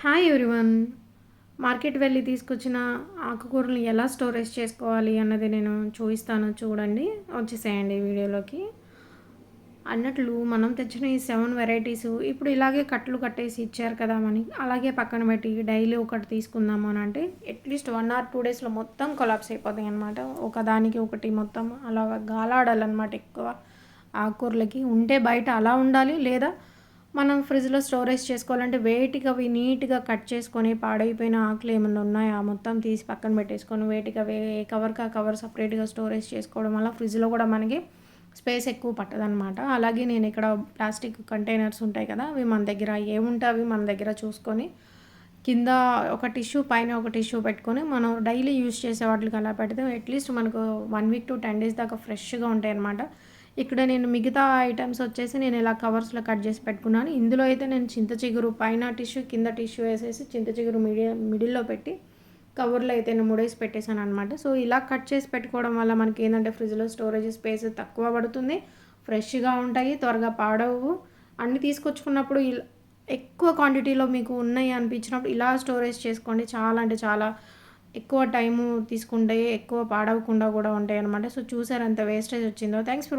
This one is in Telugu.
Hi everyone. మార్కెట్ వెళ్ళి తీసుకొచ్చిన ఆకుకూరలు ఎలా స్టోరేజ్ చేసుకోవాలి అన్నది నేను చూపిస్తాను చూడండి. వచ్చేసేయండి వీడియోలోకి. అన్నట్లు మనం తెచ్చిన ఈ 7 వెరైటీస్ ఇప్పుడు ఇలాగే కట్టలు కట్టేసి ఇచ్చారు కదా మనకి. అలాగే పక్కన పెట్టి డైలీ ఒకటి తీసుకుందాము అని అంటే అట్లీస్ట్ 1 ఆర్ 2 డేస్లో మొత్తం కొలాప్స్ అయిపోతాయి అనమాట. ఒకదానికి ఒకటి మొత్తం అలా గాలాడాలన్నమాట. ఎక్కువ ఆకుకూరలకి ఉంటే బయట అలా ఉండాలి, లేదా మనం ఫ్రిడ్జ్లో స్టోరేజ్ చేసుకోవాలంటే వేటికి అవి నీట్గా కట్ చేసుకొని పాడైపోయిన ఆకులు ఏమన్నా ఉన్నాయా మొత్తం తీసి పక్కన పెట్టేసుకొని వేటికి అవి కవర్కి ఆ కవర్ సపరేట్గా స్టోరేజ్ చేసుకోవడం వల్ల ఫ్రిడ్జ్లో కూడా మనకి స్పేస్ ఎక్కువ పట్టదనమాట. అలాగే నేను ఇక్కడ ప్లాస్టిక్ కంటైనర్స్ ఉంటాయి కదా, అవి మన దగ్గర ఏముంటే అవి మన దగ్గర చూసుకొని కింద ఒక టిష్యూ పైన ఒక టిష్యూ పెట్టుకొని మనం డైలీ యూజ్ చేసే వాటికి అలా పెడితే అట్లీస్ట్ మనకు 1 వీక్ టు 10 డేస్ దాకా ఫ్రెష్గా ఉంటాయి అన్నమాట. ఇక్కడ నేను మిగతా ఐటమ్స్ వచ్చేసి నేను ఇలా కవర్స్లో కట్ చేసి పెట్టుకున్నాను. ఇందులో అయితే నేను చింత చిగురు పైన టిష్యూ కింద టిష్యూ వేసేసి చింత చిగురు మిడిల్లో పెట్టి కవర్లో అయితే నేను ముడేసి పెట్టేశాను అనమాట. సో ఇలా కట్ చేసి పెట్టుకోవడం వల్ల మనకి ఏంటంటే ఫ్రిడ్జ్లో స్టోరేజ్ స్పేస్ తక్కువ పడుతుంది, ఫ్రెష్గా ఉంటాయి, త్వరగా పాడవు. అన్నీ తీసుకొచ్చుకున్నప్పుడు ఎక్కువ క్వాంటిటీలో మీకు ఉన్నాయి అనిపించినప్పుడు ఇలా స్టోరేజ్ చేసుకోండి. చాలా అంటే చాలా ఎక్కువ టైము తీసుకుంటాయి, ఎక్కువ పాడవకుండా కూడా ఉంటాయి అనమాట. సో చూసారు ఎంత వేస్టేజ్ వచ్చిందో. Thanks for